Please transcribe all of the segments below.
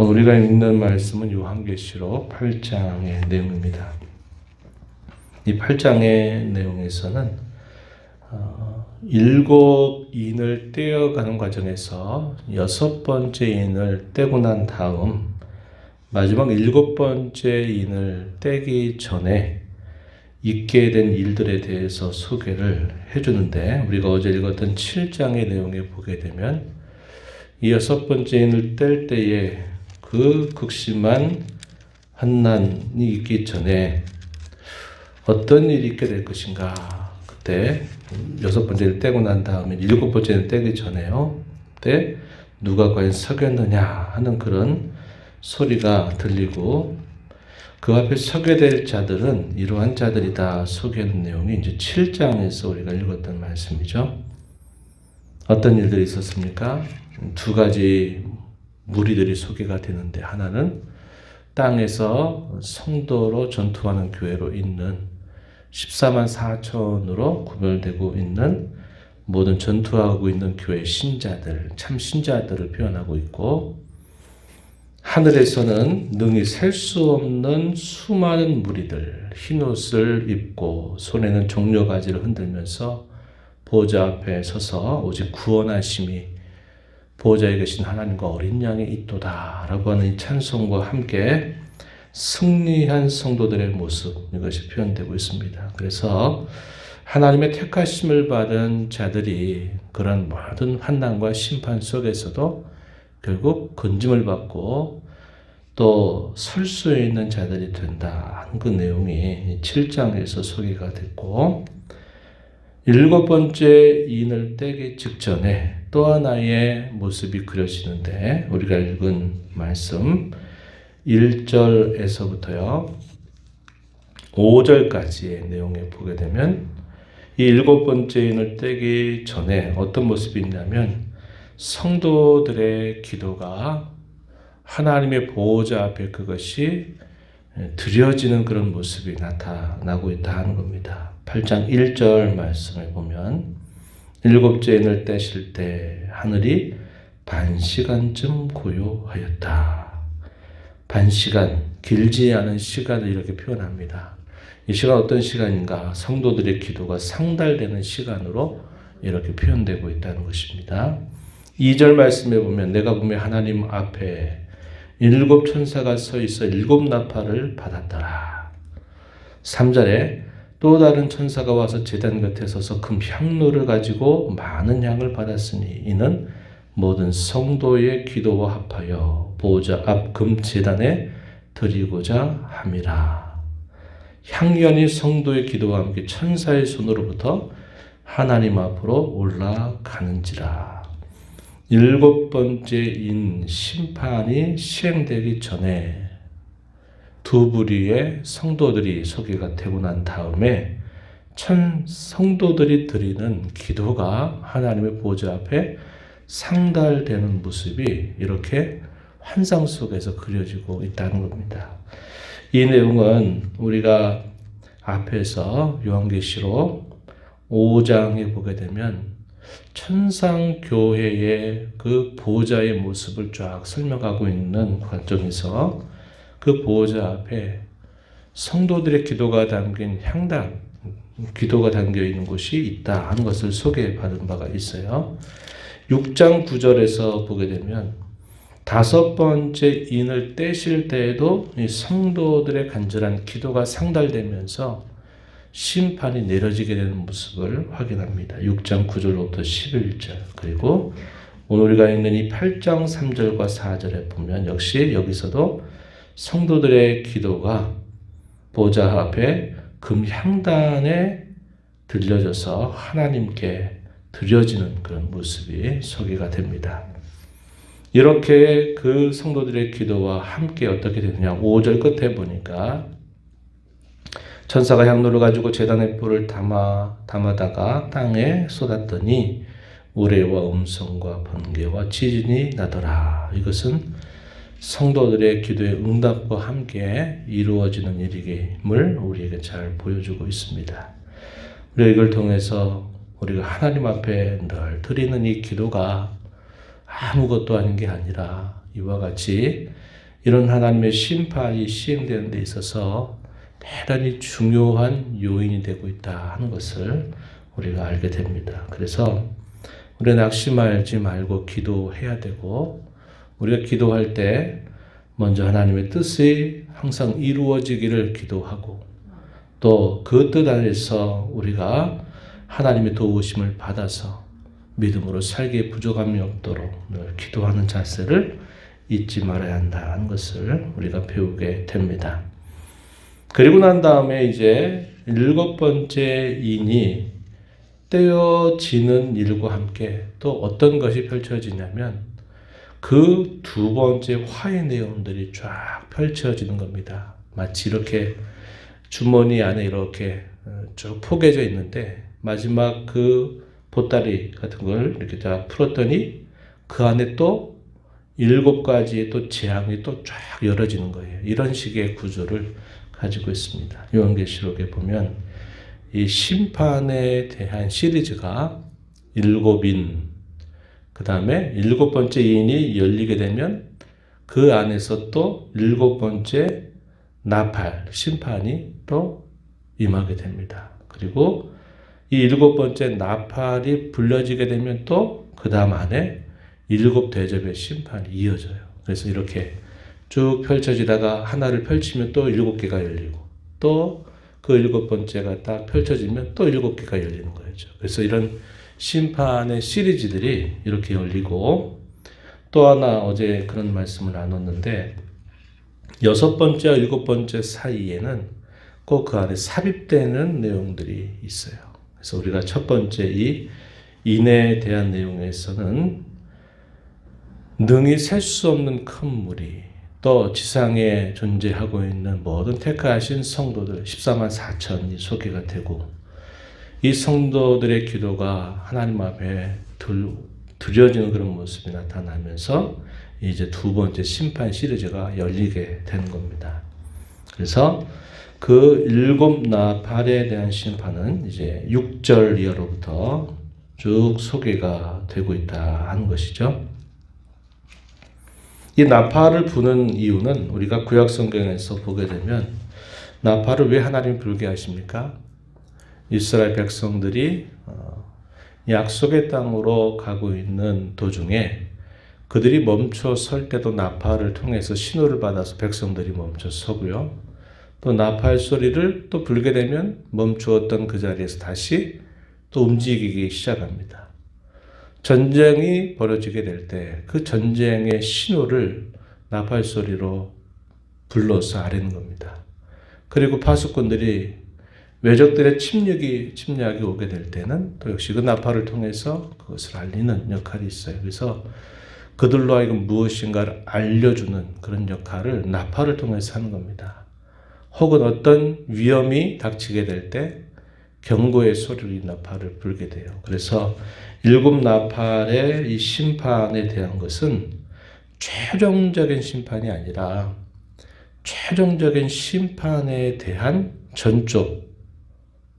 우리가 읽는 말씀은 요한계시록 8장의 내용입니다. 이 8장의 내용에서는 일곱 인을 떼어가는 과정에서 여섯 번째 인을 떼고 난 다음 마지막 일곱 번째 인을 떼기 전에 있게 된 일들에 대해서 소개를 해주는데, 우리가 어제 읽었던 7장의 내용에 보게 되면 이 여섯 번째 인을 뗄 때에 그 극심한 환난이 있기 전에 어떤 일이 있게 될 것인가. 그때 여섯 번째를 떼고 난 다음에 일곱 번째를 떼기 전에요. 그때 누가 과연 서겠느냐 하는 그런 소리가 들리고, 그 앞에 서게 될 자들은 이러한 자들이다 소개하는 내용이 이제 7장에서 우리가 읽었던 말씀이죠. 어떤 일들이 있었습니까? 두 가지 무리들이 소개가 되는데, 하나는 땅에서 성도로 전투하는 교회로 있는 14만 4천으로 구별되고 있는 모든 전투하고 있는 교회 신자들, 참 신자들을 표현하고 있고, 하늘에서는 능히 셀 수 없는 수많은 무리들, 흰옷을 입고 손에는 종려가지를 흔들면서 보좌 앞에 서서 오직 구원하심이 보호자에 계신 하나님과 어린 양이 있도다 라고 하는 이 찬송과 함께 승리한 성도들의 모습, 이것이 표현되고 있습니다. 그래서 하나님의 택하심을 받은 자들이 그런 모든 환난과 심판 속에서도 결국 건짐을 받고 또 설 수 있는 자들이 된다 하는 그 내용이 7장에서 소개가 됐고, 일곱 번째 인을 떼기 직전에 또 하나의 모습이 그려지는데, 우리가 읽은 말씀 1절에서부터요 5절까지의 내용에 보게 되면 이 일곱 번째 인을 떼기 전에 어떤 모습이 있냐면, 성도들의 기도가 하나님의 보호자 앞에 그것이 드려지는 그런 모습이 나타나고 있다 하는 겁니다. 8장 1절 말씀을 보면 일곱째 인을 떼실 때 하늘이 반시간쯤 고요하였다. 반시간, 길지 않은 시간을 이렇게 표현합니다. 이 시간 어떤 시간인가? 성도들의 기도가 상달되는 시간으로 이렇게 표현되고 있다는 것입니다. 2절 말씀에 보면 내가 보면 하나님 앞에 일곱 천사가 서 있어 일곱 나팔을 받았더라. 3절에 또 다른 천사가 와서 제단 곁에 서서 금 향로를 가지고 많은 향을 받았으니 이는 모든 성도의 기도와 합하여 보호자 앞 금 제단에 드리고자 함이라. 향연이 성도의 기도와 함께 천사의 손으로부터 하나님 앞으로 올라가는지라. 일곱 번째 인 심판이 시행되기 전에 두 부류의 성도들이 소개가 되고 난 다음에 성도들이 드리는 기도가 하나님의 보좌 앞에 상달되는 모습이 이렇게 환상 속에서 그려지고 있다는 겁니다. 이 내용은 우리가 앞에서 요한계시록 5장에 보게 되면 천상교회의 그 보호자의 모습을 쫙 설명하고 있는 과정에서 그 보호자 앞에 성도들의 기도가 담긴 향단, 기도가 담겨 있는 곳이 있다 하는 것을 소개받은 바가 있어요. 6장 9절에서 보게 되면 다섯 번째 인을 떼실 때에도 이 성도들의 간절한 기도가 상달되면서 심판이 내려지게 되는 모습을 확인합니다. 6장 9절로부터 11절, 그리고 오늘 우리가 있는 이 8장 3절과 4절에 보면 역시 여기서도 성도들의 기도가 보좌 앞에 금 향단에 들려져서 하나님께 드려지는 그런 모습이 소개가 됩니다. 이렇게 그 성도들의 기도와 함께 어떻게 되느냐, 5절 끝에 보니까 천사가 향로를 가지고 제단의 불을 담아다가 땅에 쏟았더니 우레와 음성과 번개와 지진이 나더라. 이것은 성도들의 기도의 응답과 함께 이루어지는 일임을 우리에게 잘 보여주고 있습니다. 우리가 이걸 통해서 우리가 하나님 앞에 늘 드리는 이 기도가 아무것도 아닌 게 아니라 이와 같이 이런 하나님의 심판이 시행되는 데 있어서 대단히 중요한 요인이 되고 있다 하는 것을 우리가 알게 됩니다. 그래서 우리가 낙심하지 말고 기도해야 되고, 우리가 기도할 때 먼저 하나님의 뜻이 항상 이루어지기를 기도하고, 또 그 뜻 안에서 우리가 하나님의 도우심을 받아서 믿음으로 살기에 부족함이 없도록 늘 기도하는 자세를 잊지 말아야 한다는 것을 우리가 배우게 됩니다. 그리고 난 다음에 이제 7번째 인이 떼어지는 일과 함께 또 어떤 것이 펼쳐지냐면 그 2번째 화의 내용들이 쫙 펼쳐지는 겁니다. 마치 이렇게 주머니 안에 이렇게 쭉 포개져 있는데 마지막 그 보따리 같은 걸 이렇게 다 풀었더니 그 안에 또 7가지의 또 재앙이 또 쫙 열어지는 거예요. 이런 식의 구조를 가지고 있습니다. 요한계시록에 보면 이 심판에 대한 시리즈가 7인, 그 다음에 7번째 인이 열리게 되면 그 안에서 또 7번째 나팔, 심판이 또 임하게 됩니다. 그리고 이 7번째 나팔이 불려지게 되면 또 그 다음 안에 7 대접의 심판이 이어져요. 그래서 이렇게 쭉 펼쳐지다가 하나를 펼치면 또 7개가 열리고, 또 그 7번째가 딱 펼쳐지면 또 7개가 열리는 거죠. 그래서 이런 심판의 시리즈들이 이렇게 열리고, 또 하나 어제 그런 말씀을 나눴는데 6번째와 7번째 사이에는 꼭 그 안에 삽입되는 내용들이 있어요. 그래서 우리가 첫 번째 이 인에 대한 내용에서는 능히 셀 수 없는 큰 무리, 또 지상에 존재하고 있는 모든 택하신 성도들 14만 4천이 소개가 되고, 이 성도들의 기도가 하나님 앞에 드려지는 그런 모습이 나타나면서 이제 2번째 심판 시리즈가 열리게 되는 겁니다. 그래서 그 7 나팔에 대한 심판은 이제 6절 이하로부터 쭉 소개가 되고 있다 하는 것이죠. 이 나팔을 부는 이유는 우리가 구약 성경에서 보게 되면 나팔을 왜 하나님이 불게 하십니까? 이스라엘 백성들이 약속의 땅으로 가고 있는 도중에 그들이 멈춰 설 때도 나팔을 통해서 신호를 받아서 백성들이 멈춰 서고요. 또 나팔 소리를 또 불게 되면 멈추었던 그 자리에서 다시 또 움직이기 시작합니다. 전쟁이 벌어지게 될 때 그 전쟁의 신호를 나팔 소리로 불러서 아뢰는 겁니다. 그리고 파수꾼들이 외적들의 침략이 오게 될 때는 또 역시 그 나팔을 통해서 그것을 알리는 역할이 있어요. 그래서 그들로 하여금 무엇인가를 알려주는 그런 역할을 나팔을 통해서 하는 겁니다. 혹은 어떤 위험이 닥치게 될 때 경고의 소리로 이 나팔을 불게 돼요. 그래서 7 나팔의 이 심판에 대한 것은 최종적인 심판이 아니라 최종적인 심판에 대한 전쪽,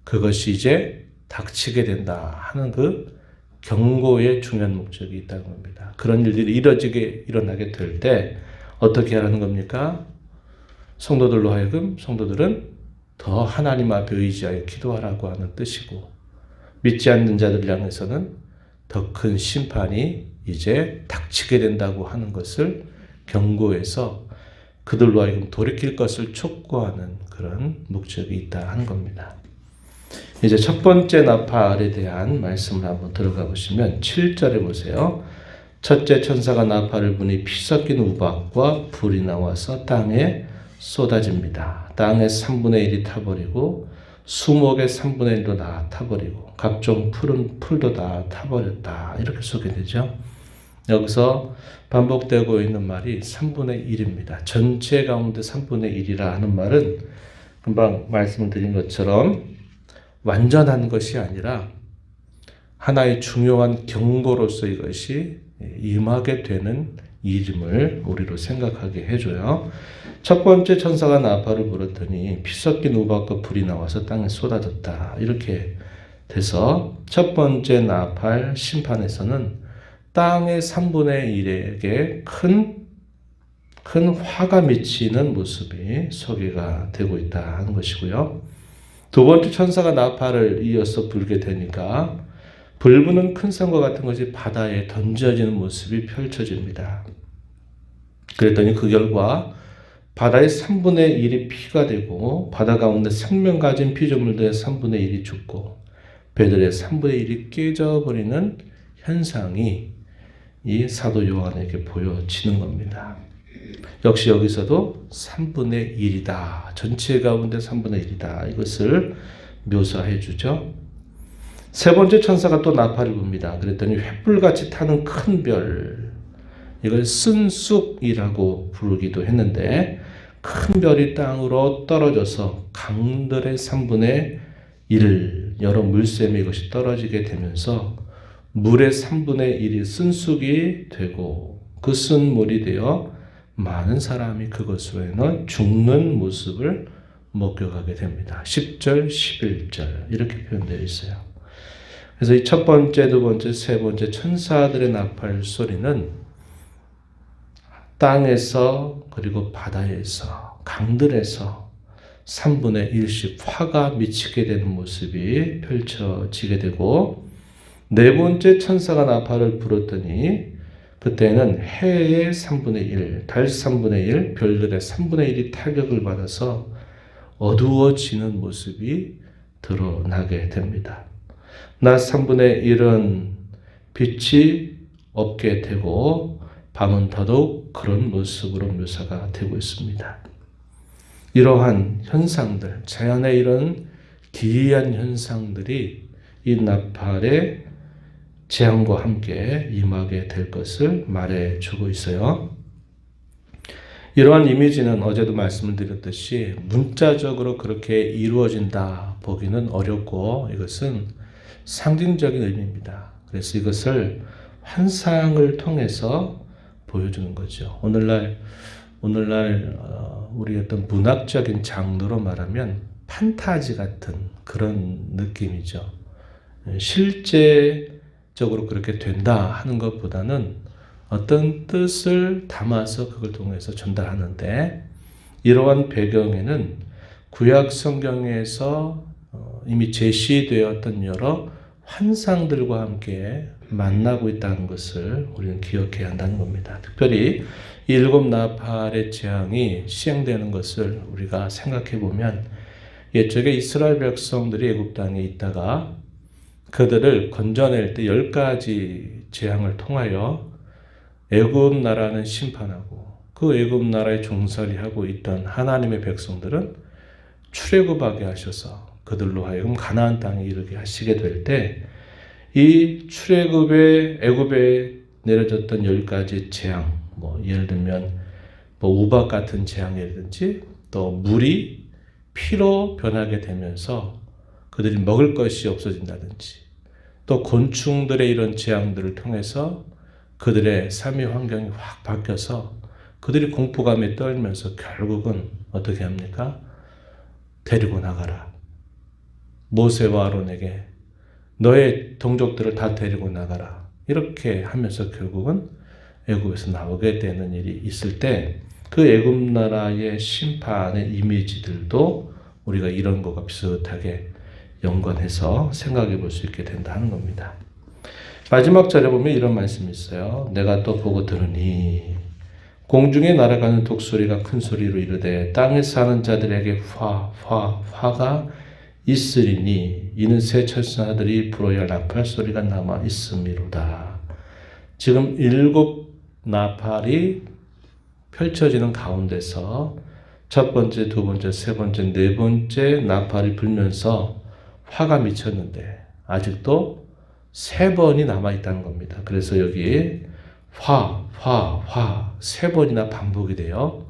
그것이 이제 닥치게 된다 하는 그 경고의 중요한 목적이 있다는 겁니다. 그런 일들이 일어나게 될 때 어떻게 하라는 겁니까? 성도들로 하여금 성도들은 더 하나님 앞에 의지하여 기도하라고 하는 뜻이고, 믿지 않는 자들 향해서는 더 큰 심판이 이제 닥치게 된다고 하는 것을 경고해서 그들로 하여금 돌이킬 것을 촉구하는 그런 목적이 있다 하는 겁니다. 이제 첫 번째 나팔에 대한 말씀을 한번 들어가 보시면 7절에 보세요. 첫째 천사가 나팔을 부니 피 섞인 우박과 불이 나와서 땅에 쏟아집니다. 땅의 3분의 1이 타버리고 수목의 3분의 1도 다 타버리고 각종 풀도 다 타버렸다. 이렇게 소개되죠. 여기서 반복되고 있는 말이 3분의 1입니다. 전체 가운데 3분의 1이라 하는 말은 금방 말씀드린 것처럼 완전한 것이 아니라 하나의 중요한 경고로서 이것이 임하게 되는 일임을 우리로 생각하게 해줘요. 첫 번째 천사가 나팔을 불었더니 피 섞인 우박과 불이 나와서 땅에 쏟아졌다. 이렇게 돼서 첫 번째 나팔 심판에서는 땅의 3분의 1에게 큰 큰 화가 미치는 모습이 소개가 되고 있다 하는 것이고요. 두 번째 천사가 나팔을 이어서 불게 되니까 불부는 큰 성과 같은 것이 바다에 던져지는 모습이 펼쳐집니다. 그랬더니 그 결과 바다의 3분의 1이 피가 되고 바다 가운데 생명 가진 피조물들의 3분의 1이 죽고 배들의 3분의 1이 깨져버리는 현상이 이 사도 요한에게 보여지는 겁니다. 역시 여기서도 3분의 1이다. 전체 가운데 3분의 1이다. 이것을 묘사해 주죠. 세 번째 천사가 또 나팔을 붑니다. 그랬더니 횃불같이 타는 큰 별, 이걸 쓴쑥이라고 부르기도 했는데 큰 별이 땅으로 떨어져서 강들의 3분의 1, 여러 물샘에 이것이 떨어지게 되면서 물의 3분의 1이 쓴쑥이 되고 그 쓴물이 되어 많은 사람이 그것으로 죽는 모습을 목격하게 됩니다. 10절, 11절 이렇게 표현되어 있어요. 그래서 이 첫 번째, 두 번째, 세 번째 천사들의 나팔 소리는 땅에서 그리고 바다에서 강들에서 3분의 1씩 화가 미치게 되는 모습이 펼쳐지게 되고 네 번째 천사가 나팔을 불었더니 그때는 해의 3분의 1, 달 3분의 1, 별들의 3분의 1이 타격을 받아서 어두워지는 모습이 드러나게 됩니다. 낮 3분의 1은 빛이 없게 되고 밤은 더더욱 그런 모습으로 묘사가 되고 있습니다. 이러한 현상들, 자연의 이런 기이한 현상들이 이 나팔의 재앙과 함께 임하게 될 것을 말해주고 있어요. 이러한 이미지는 어제도 말씀을 드렸듯이 문자적으로 그렇게 이루어진다 보기는 어렵고 이것은 상징적인 의미입니다. 그래서 이것을 환상을 통해서 보여주는 거죠. 오늘날 우리 어떤 문학적인 장르로 말하면 판타지 같은 그런 느낌이죠. 실제적으로 그렇게 된다 하는 것보다는 어떤 뜻을 담아서 그걸 통해서 전달하는데 이러한 배경에는 구약 성경에서 이미 제시되었던 여러 환상들과 함께 만나고 있다는 것을 우리는 기억해야 한다는 겁니다. 특별히 이 일곱 나팔의 재앙이 시행되는 것을 우리가 생각해 보면 옛적에 이스라엘 백성들이 애굽 땅에 있다가 그들을 건져낼 때 10가지 재앙을 통하여 애굽 나라는 심판하고 그 애굽 나라에 종살이하고 있던 하나님의 백성들은 출애굽하게 하셔서 그들로 하여금 가나안 땅에 이르게 하시게 될 때 이 출애굽에 애굽에 내려졌던 10가지 재앙, 예를 들면 우박 같은 재앙이라든지 또 물이 피로 변하게 되면서 그들이 먹을 것이 없어진다든지 또 곤충들의 이런 재앙들을 통해서 그들의 삶의 환경이 확 바뀌어서 그들이 공포감에 떨면서 결국은 어떻게 합니까? 데리고 나가라. 모세와 아론에게 너의 동족들을 다 데리고 나가라. 이렇게 하면서 결국은 애굽에서 나오게 되는 일이 있을 때 그 애굽 나라의 심판의 이미지들도 우리가 이런 것과 비슷하게 연관해서 생각해 볼 수 있게 된다는 겁니다. 마지막 절에 보면 이런 말씀이 있어요. 내가 또 보고 들으니 공중에 날아가는 독수리가 큰 소리로 이르되 땅에 사는 자들에게 화가 있으리니 이는 새 천사들이 불어야 할 나팔 소리가 남아 있음이로다. 지금 7 나팔이 펼쳐지는 가운데서 첫 번째, 두 번째, 세 번째, 네 번째 나팔이 불면서 화가 미쳤는데 아직도 3번이 남아있다는 겁니다. 그래서 여기 화, 3번이나 반복이 돼요.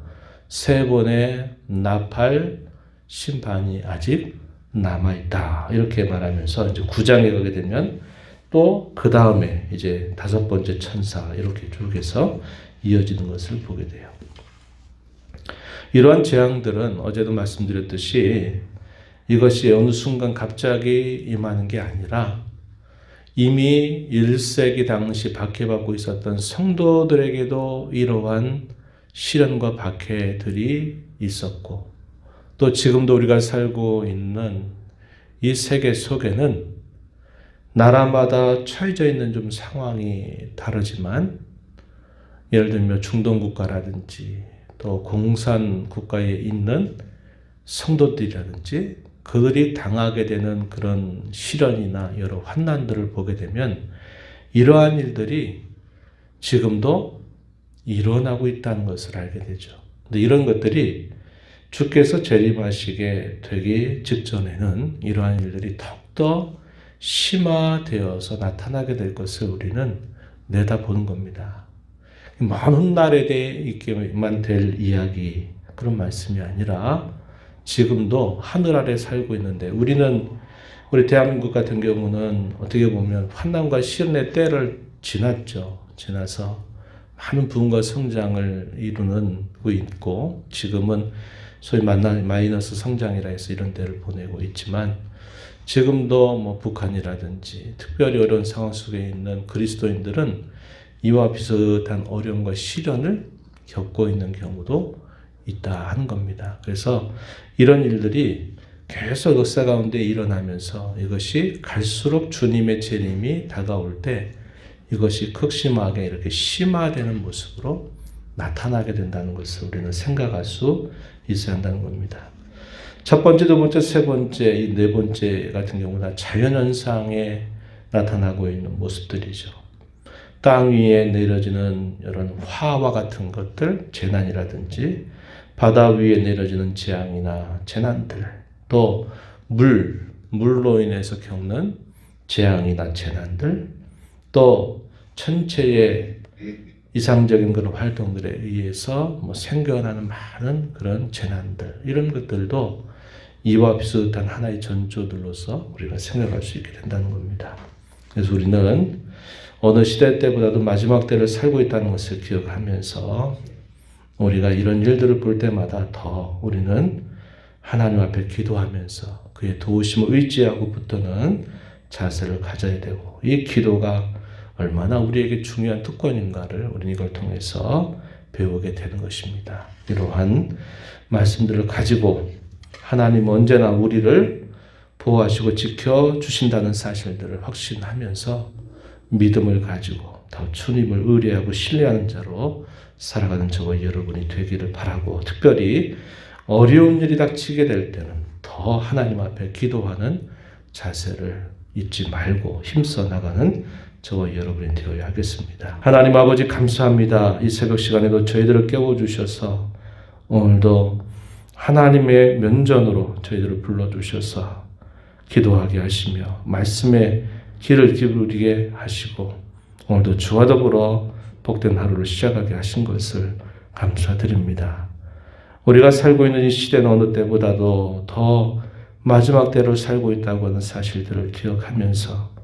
3번의 나팔 심판이 아직 남아있다. 이렇게 말하면서 이제 9장에 가게 되면 또 그 다음에 이제 5번째 천사 이렇게 쭉 해서 이어지는 것을 보게 돼요. 이러한 재앙들은 어제도 말씀드렸듯이 이것이 어느 순간 갑자기 임하는 게 아니라 이미 1세기 당시 박해받고 있었던 성도들에게도 이러한 시련과 박해들이 있었고 또 지금도 우리가 살고 있는 이 세계 속에는 나라마다 처해져 있는 좀 상황이 다르지만 예를 들면 중동 국가라든지 또 공산 국가에 있는 성도들이라든지 그들이 당하게 되는 그런 시련이나 여러 환난들을 보게 되면 이러한 일들이 지금도 일어나고 있다는 것을 알게 되죠. 근데 이런 것들이 주께서 재림하시게 되기 직전에는 이러한 일들이 더욱더 심화되어서 나타나게 될 것을 우리는 내다보는 겁니다. 먼 훗날에 대해 있게만 될 이야기 그런 말씀이 아니라 지금도 하늘 아래 살고 있는데 우리 대한민국 같은 경우는 어떻게 보면 환난과 시련의 때를 지나서 많은 부흥과 성장을 이루고 있고 지금은 소위 마이너스 성장이라 해서 이런 때를 보내고 있지만 지금도 북한이라든지 특별히 어려운 상황 속에 있는 그리스도인들은 이와 비슷한 어려움과 시련을 겪고 있는 경우도 있다 하는 겁니다. 그래서 이런 일들이 계속 역사 가운데 일어나면서 이것이 갈수록 주님의 재림이 다가올 때 이것이 극심하게 이렇게 심화되는 모습으로 나타나게 된다는 것을 우리는 생각할 수 있어야 한다는 겁니다. 첫 번째, 두 번째, 세 번째, 이 네 번째 같은 경우는 자연현상에 나타나고 있는 모습들이죠. 땅 위에 내려지는 이런 화와 같은 것들, 재난이라든지 바다 위에 내려지는 재앙이나 재난들, 또 물로 인해서 겪는 재앙이나 재난들, 또 천체의 이상적인 그런 활동들에 의해서 생겨나는 많은 그런 재난들, 이런 것들도 이와 비슷한 하나의 전조들로서 우리가 생각할 수 있게 된다는 겁니다. 그래서 우리는 어느 시대 때보다도 마지막 때를 살고 있다는 것을 기억하면서 우리가 이런 일들을 볼 때마다 더 우리는 하나님 앞에 기도하면서 그의 도우심을 의지하고 붙드는 자세를 가져야 되고 이 기도가 얼마나 우리에게 중요한 특권인가를 우리는 이걸 통해서 배우게 되는 것입니다. 이러한 말씀들을 가지고 하나님 언제나 우리를 보호하시고 지켜주신다는 사실들을 확신하면서 믿음을 가지고 더 주님을 의뢰하고 신뢰하는 자로 살아가는 저와 여러분이 되기를 바라고 특별히 어려운 일이 닥치게 될 때는 더 하나님 앞에 기도하는 자세를 잊지 말고 힘써 나가는 저와 여러분이 되어야 하겠습니다. 하나님 아버지 감사합니다. 이 새벽 시간에도 저희들을 깨워주셔서 오늘도 하나님의 면전으로 저희들을 불러주셔서 기도하게 하시며 말씀에 귀를 기울이게 하시고 오늘도 주와 더불어 복된 하루를 시작하게 하신 것을 감사드립니다. 우리가 살고 있는 이 시대는 어느 때보다도 더 마지막 때를 살고 있다고 하는 사실들을 기억하면서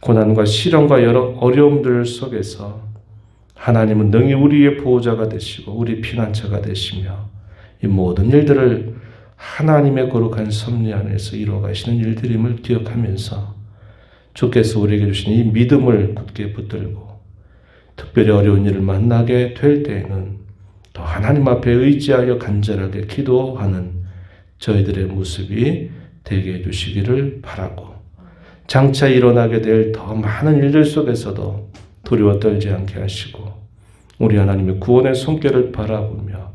고난과 시련과 여러 어려움들 속에서 하나님은 능히 우리의 보호자가 되시고 우리 피난처가 되시며 이 모든 일들을 하나님의 거룩한 섭리 안에서 이루어가시는 일들임을 기억하면서 주께서 우리에게 주신 이 믿음을 굳게 붙들고 특별히 어려운 일을 만나게 될 때에는 또 하나님 앞에 의지하여 간절하게 기도하는 저희들의 모습이 되게 해주시기를 바라고 장차 일어나게 될 더 많은 일들 속에서도 두려워 떨지 않게 하시고 우리 하나님의 구원의 손길을 바라보며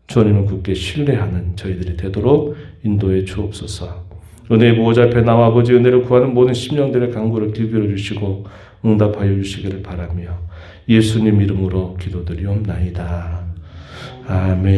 주님을 굳게 신뢰하는 저희들이 되도록 인도해 주옵소서. 은혜의 보호자 앞에 나와 아버지 은혜를 구하는 모든 심령들의 간구를 기울여 주시고 응답하여 주시기를 바라며 예수님 이름으로 기도드리옵나이다. 아멘.